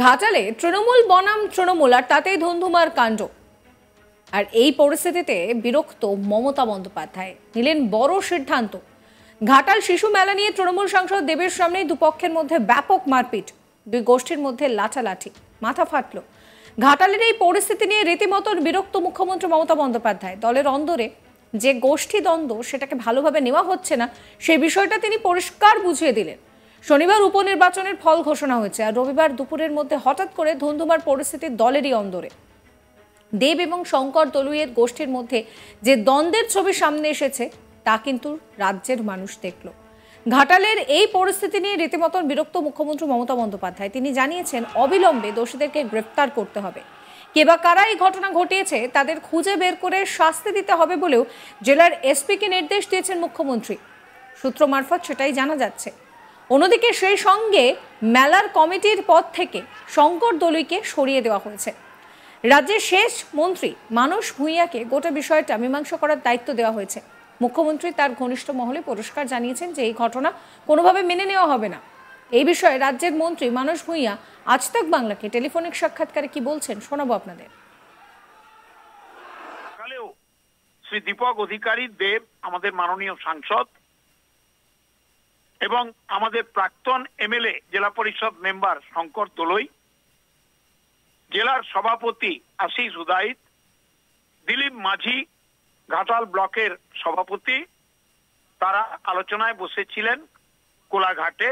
ঘাটালে তৃণমূল বনাম তৃণমূল আর তাতেই ধুন্ধুমার কাণ্ড। আর এই পরিস্থিতিতে বিরক্ত মমতা বন্দ্যোপাধ্যায় নিলেন বড় সিদ্ধান্ত। ঘাটাল শিশু মেলা নিয়ে তৃণমূল সাংসদ দেবের সামনে দুপক্ষের মধ্যে ব্যাপক মারপিট, দুই গোষ্ঠীর মধ্যে লাঠালাঠি, মাথা ফাটল। ঘাটালের এই পরিস্থিতি নিয়ে রীতিমতন বিরক্ত মুখ্যমন্ত্রী মমতা বন্দ্যোপাধ্যায়। দলের অন্দরে যে গোষ্ঠী দ্বন্দ্ব সেটাকে ভালোভাবে নেওয়া হচ্ছে না, সেই বিষয়টা তিনি পরিষ্কার বুঝিয়ে দিলেন। শনিবার উপনির্বাচনের ফল ঘোষণা হয়েছে, আর রবিবার দুপুরের মধ্যে হঠাৎ করে ধুন্ধুমার পরিস্থিতি দলেরই অন্দরে। দেব এবং শঙ্কর দলুইয়ের গোষ্ঠীর মধ্যে যে দ্বন্দ্বের ছবি সামনে এসেছে তা কিন্তু রাজ্যের মানুষ দেখল। ঘাটালের এই পরিস্থিতি নিয়ে রীতিমতন বিরক্ত মুখ্যমন্ত্রী মমতা বন্দ্যোপাধ্যায়। তিনি জানিয়েছেন অবিলম্বে দোষীদেরকে গ্রেফতার করতে হবে। কে বা কারা এই ঘটনা ঘটিয়েছে তাদের খুঁজে বের করে শাস্তি দিতে হবে বলেও জেলার এসপিকে নির্দেশ দিয়েছেন মুখ্যমন্ত্রী। সূত্র মারফত সেটাই জানা যাচ্ছে। অন্যদিকে সেই সঙ্গে মেলার কমিটির পদ থেকে শঙ্কর দলুইকে সরিয়ে দেওয়া হয়েছে। রাজ্যের শেষ মন্ত্রী মানস ভূঁইয়াকে গোটা বিষয়টা মীমাংসা করার দায়িত্ব দেওয়া হয়েছে। মুখ্যমন্ত্রী তার ঘনিষ্ঠ মহলে পরিষ্কার জানিয়েছেন যে এই ঘটনা কোনোভাবে মেনে নেওয়া হবে না। এই বিষয়ে রাজ্যের মন্ত্রী মানস ভূঁইয়া আজ তাক বাংলাকে টেলিফোনিক সাক্ষাৎকারে কি বলছেন শোনাবো আপনাদের। শ্রী দীপক অধিকারী দেব আমাদের মাননীয় সাংসদ এবং আমাদের প্রাক্তন এমএলএ জেলা পরিষদ মেম্বার শঙ্কর দলুই, জেলার সভাপতি আশিস উদাইত, দিলীপ মাঝি ঘাটাল ব্লকের সভাপতি, তারা আলোচনায় বসেছিলেন কোলাঘাটে।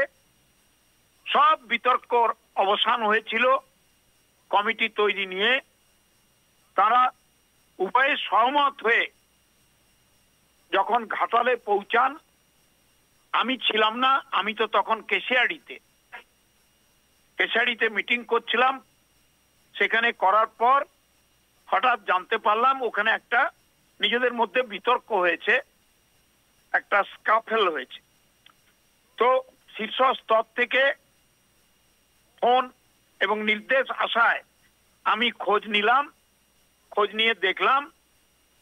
সব বিতর্কর অবসান হয়েছিল কমিটি তৈরি নিয়ে। তারা উভয়ে সহমত হয়ে যখন ঘাটালে পৌঁছান, আমি ছিলাম না, আমি তো তখন কেশিয়াড়িতে মিটিং করছিলাম। সেখানে করার পর হঠাৎ জানতে পারলাম ওখানে একটা নিজেদের মধ্যে বিতর্ক হয়েছে, একটা স্কাফেল হয়েছে। তো শীর্ষ স্তর থেকে ফোন এবং নির্দেশ আসায় আমি খোঁজ নিলাম। খোঁজ নিয়ে দেখলাম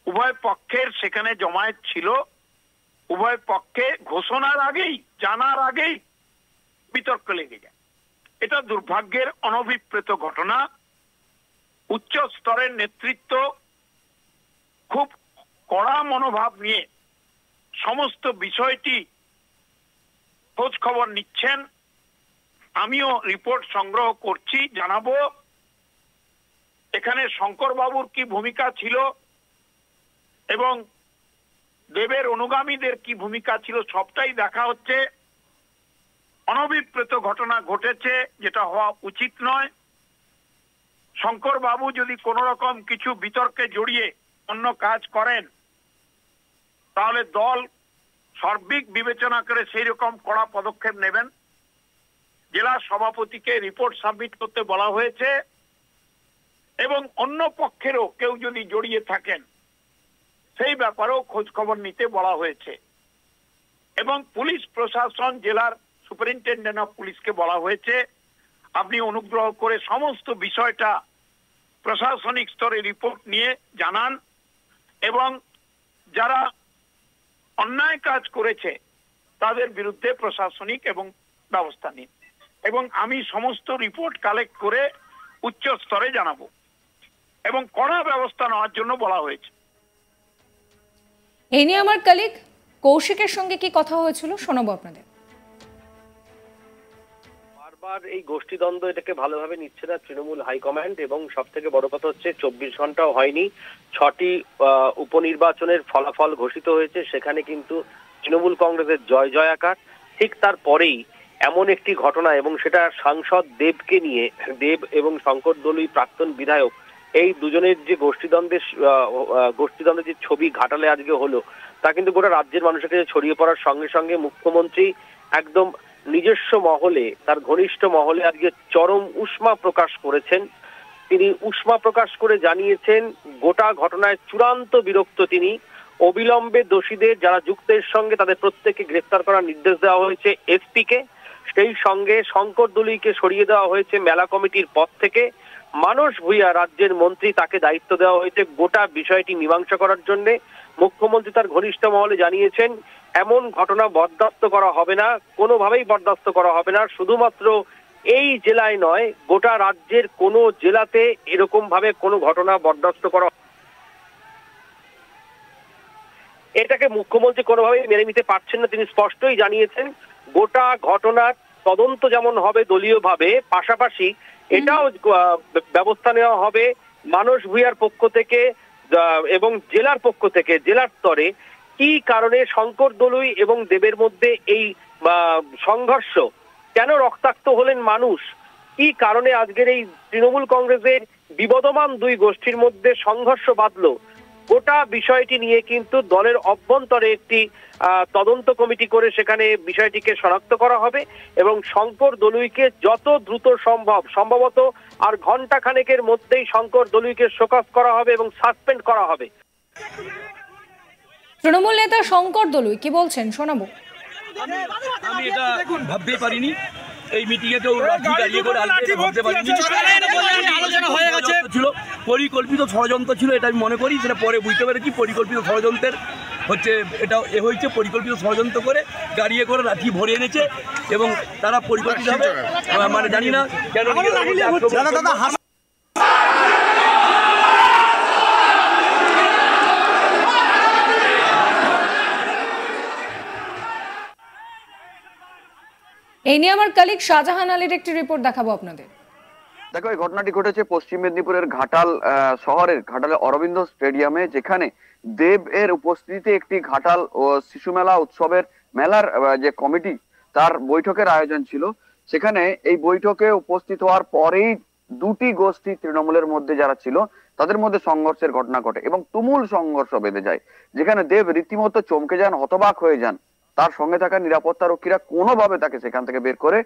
উভয় পক্ষের সেখানে জমায়েত ছিল। উভয় পক্ষে ঘোষণার আগেই, জানার আগেই বিতর্ক লেগে যায়। এটা দুর্ভাগ্যের অনভিপ্রেত ঘটনা। উচ্চ স্তরের নেতৃত্ব খুব কড়া মনোভাব নিয়ে সমস্ত বিষয়টি খোঁজ খবর নিচ্ছেন। আমিও রিপোর্ট সংগ্রহ করছি, জানাবো এখানে শঙ্কর বাবুর কি ভূমিকা ছিল এবং দেবের অনুগামীদের কি ভূমিকা ছিল, সবটাই দেখা হচ্ছে। অনভিপ্রেত ঘটনা ঘটেছে, যেটা হওয়া উচিত নয়। শঙ্কর বাবু যদি কোন রকম কিছু বিতর্কে জড়িয়ে অন্য কাজ করেন, তাহলে দল সার্বিক বিবেচনা করে সেই রকম কড়া পদক্ষেপ নেবেন। জেলা সভাপতিকে রিপোর্ট সাবমিট করতে বলা হয়েছে এবং অন্য পক্ষেরও কেউ যদি জড়িয়ে থাকেন সেই ব্যাপারেও খোঁজ খবর নিতে বলা হয়েছে। এবং পুলিশ প্রশাসন, জেলার সুপারিনটেন্ডেন্ট অফ পুলিশকে বলা হয়েছে আপনি অনুগ্রহ করে সমস্ত বিষয়টা প্রশাসনিক স্তরে রিপোর্ট নিয়ে জানান এবং যারা অন্যায় কাজ করেছে তাদের বিরুদ্ধে প্রশাসনিক এবং ব্যবস্থা নিন। এবং আমি সমস্ত রিপোর্ট কালেক্ট করে উচ্চ স্তরে জানাবো এবং কড়া ব্যবস্থা নেওয়ার জন্য বলা হয়েছে। এই নিয়ে আমার কলিগ কৌশিকের সঙ্গে কি কথা হয়েছিল শোনাবো আপনাদের। বারবার এই গোষ্ঠীদ্বন্দ্ব এটাকে ভালোভাবে নিচ্ছে না তৃণমূল হাইকমান্ড, এবং সব থেকে বড় কথা হচ্ছে 24 ঘন্টাও হয়নি 6টি উপনির্বাচনের ফলাফল ঘোষিত হয়েছে। সেখানে কিন্তু তৃণমূল কংগ্রেসের জয় জয়াকার। ঠিক তারপরেই এমন একটি ঘটনা, এবং সেটা সাংসদ দেবকে নিয়ে, দেব এবং শঙ্কর দলুই প্রাক্তন বিধায়ক, এই দুজনের যে গোষ্ঠীদ্বন্দ্বের যে ছবি ঘাটালে আজকে হলো, তা কিন্তু গোটা রাজ্যের মানুষের কাছে ছড়িয়ে পড়ার সঙ্গে সঙ্গে মুখ্যমন্ত্রী একদম নিজস্ব মহলে, তার ঘনিষ্ঠ মহলে আজকে চরম উষ্মা প্রকাশ করেছেন। তিনি উষ্মা প্রকাশ করে জানিয়েছেন গোটা ঘটনায় চূড়ান্ত বিরক্ত তিনি। অবিলম্বে দোষীদের যারা যুক্তের সঙ্গে তাদের প্রত্যেককে গ্রেফতার করার নির্দেশ দেওয়া হয়েছে এসপিকে। সেই সঙ্গে শঙ্কর দলুইকে সরিয়ে দেওয়া হয়েছে মেলা কমিটির পদ থেকে। মানস ভূঁইয়া রাজ্যের মন্ত্রী, তাকে দায়িত্ব দেওয়া হয়েছে গোটা বিষয়টি মীমাংসা করার জন্য। মুখ্যমন্ত্রী তার ঘনিষ্ঠ মহলে জানিয়েছেন এমন ঘটনা বরদাস্ত করা হবে না, কোনোভাবেই বরদাস্ত করা হবে না। শুধুমাত্র এই জেলায় নয়, গোটা রাজ্যের কোনো জেলাতে এরকম ভাবে কোনো ঘটনা বরদাস্ত করা, এটাকে মুখ্যমন্ত্রী কোনোভাবেই মেনে নিতে পারছেন না। তিনি স্পষ্টই জানিয়েছেন গোটা ঘটনার তদন্ত যেমন হবে দলীয়ভাবে, পাশাপাশি এটাও ব্যবস্থা নেওয়া হবে মানস ভূঁইয়ার পক্ষ থেকে এবং জেলার পক্ষ থেকে, জেলার স্তরে কি কারণে শঙ্কর দলুই এবং দেবের মধ্যে এই সংঘর্ষ, কেন রক্তাক্ত হলেন মানুষ, কি কারণে আজকের এই তৃণমূল কংগ্রেসের বিবদমান দুই গোষ্ঠীর মধ্যে সংঘর্ষ বাঁধলো, গোটা বিষয়টি নিয়ে কিন্তু দলের অভ্যন্তরে একটি তদন্ত কমিটি করে সেখানে বিষয়টিকে শনাক্ত করা হবে এবং শঙ্কর দলুইকে যত দ্রুত সম্ভব, সম্ভবত আর ঘন্টা খানেকের মধ্যেই শঙ্কর দলুইকে শোকজ করা হবে এবং সাসপেন্ড করা হবে। তৃণমূল নেতা শঙ্কর দলুই কি বলছেন শোনাবো। আমি এটা ভাবতেই পারিনি এই মিটিং এ কেউ লাঠি দাঁড়িয়ে করে আসবে, ভাবতে পারিনি। আলোচনা হয়ে গেছে, ছিল পরিকল্পিত ষড়যন্ত্র ছিল, এটা আমি মনে করি। সেটা পরে বুঝতে পেরেছি পরিকল্পিত ষড়যন্ত্রের হচ্ছে এটা হয়েছে, পরিকল্পিত ষড়যন্ত্র করে গাড়িয়ে করে লাঠি ভরে এনেছে এবং তারা পরিকল্পিতভাবে, মানে জানি না কেন এই নিয়ে আমার কলিগ শাহজাহান আলীর একটি রিপোর্ট দেখাবো আপনাদের। দেখো, এই ঘটনাটি ঘটেছে পশ্চিম মেদিনীপুরের ঘাটাল শহরের ঘাটালের অরবিন্দ স্টেডিয়ামে, যেখানে দেব এর উপস্থিতিতে একটি ঘাটাল ও শিশু মেলা উৎসবের মেলার যে কমিটি তার বৈঠকের আয়োজন ছিল। সেখানে এই বৈঠকে উপস্থিত হওয়ার পরেই দুটি গোষ্ঠী তৃণমূলের মধ্যে যারা ছিল তাদের মধ্যে সংঘর্ষের ঘটনা ঘটে এবং তুমুল সংঘর্ষ বেঁধে যায়, যেখানে দেব রীতিমতো চমকে যান, হতবাক হয়ে যান। তার সঙ্গে থাকা নিরাপত্তা রক্ষীরা কোনোভাবে তাকে সেখান থেকে বের করে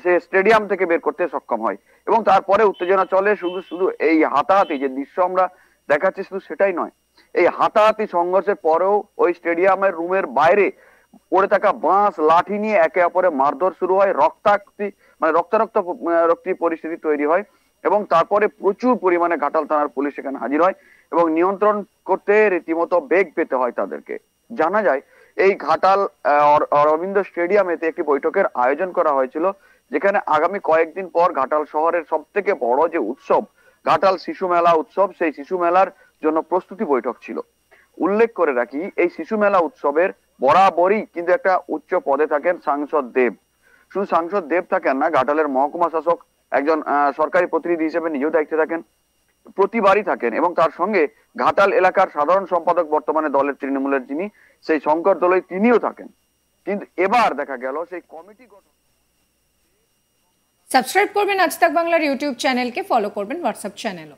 সে স্টেডিয়াম থেকে বের করতে সক্ষম হয় এবং তারপরে উত্তেজনা চলে। শুধু এই হাতাহাতি যে দৃশ্য আমরা দেখাচ্ছি শুধু সেটাই নয়, এই হাতাহাতি সংঘর্ষের পরেও ওই স্টেডিয়ামের রুমের বাইরে পড়ে থাকা বাঁশ লাঠি নিয়ে একে অপরে মারধর শুরু হয়, রক্তারক্তি পরিস্থিতি তৈরি হয় এবং তারপরে প্রচুর পরিমাণে ঘাটাল থানার পুলিশ সেখানে হাজির হয় এবং নিয়ন্ত্রণ করতে রীতিমতো বেগ পেতে হয় তাদেরকে। জানা যায় এই ঘাটাল অরবিন্দ স্টেডিয়ামেতে একটি বৈঠকের আয়োজন করা হয়েছিল, যেখানে আগামী কয়েকদিন পর ঘাটাল শহরের সব থেকে বড় যে উৎসব ঘাটাল শিশু মেলা উৎসব, সেই শিশু মেলার জন্য প্রস্তুতি বৈঠক ছিল। উল্লেখ করে রাখি, এই শিশু মেলা উৎসবের বরাবরই কিন্তু একটা উচ্চ পদে থাকেন সাংসদ দেব। শুধু সাংসদ দেব থাকেন না, ঘাটালের মহকুমা শাসক একজন সরকারি প্রতিনিধি হিসেবে নিজেও দায়িত্বে থাকেন, প্রতিবারই থাকেন এবং তার সঙ্গে ঘাটাল এলাকার সাধারণ সম্পাদক বর্তমানে দলের তৃণমূলের যিনি, সেই শঙ্কর দলুই, তিনিও থাকেন। কিন্তু এবার দেখা গেল সেই কমিটি গঠন। সাবস্ক্রাইব করবেন আজ তাক বাংলার ইউটিউব চ্যানেলকে, ফলো করবেন হোয়াটসঅ্যাপ চ্যানেলও।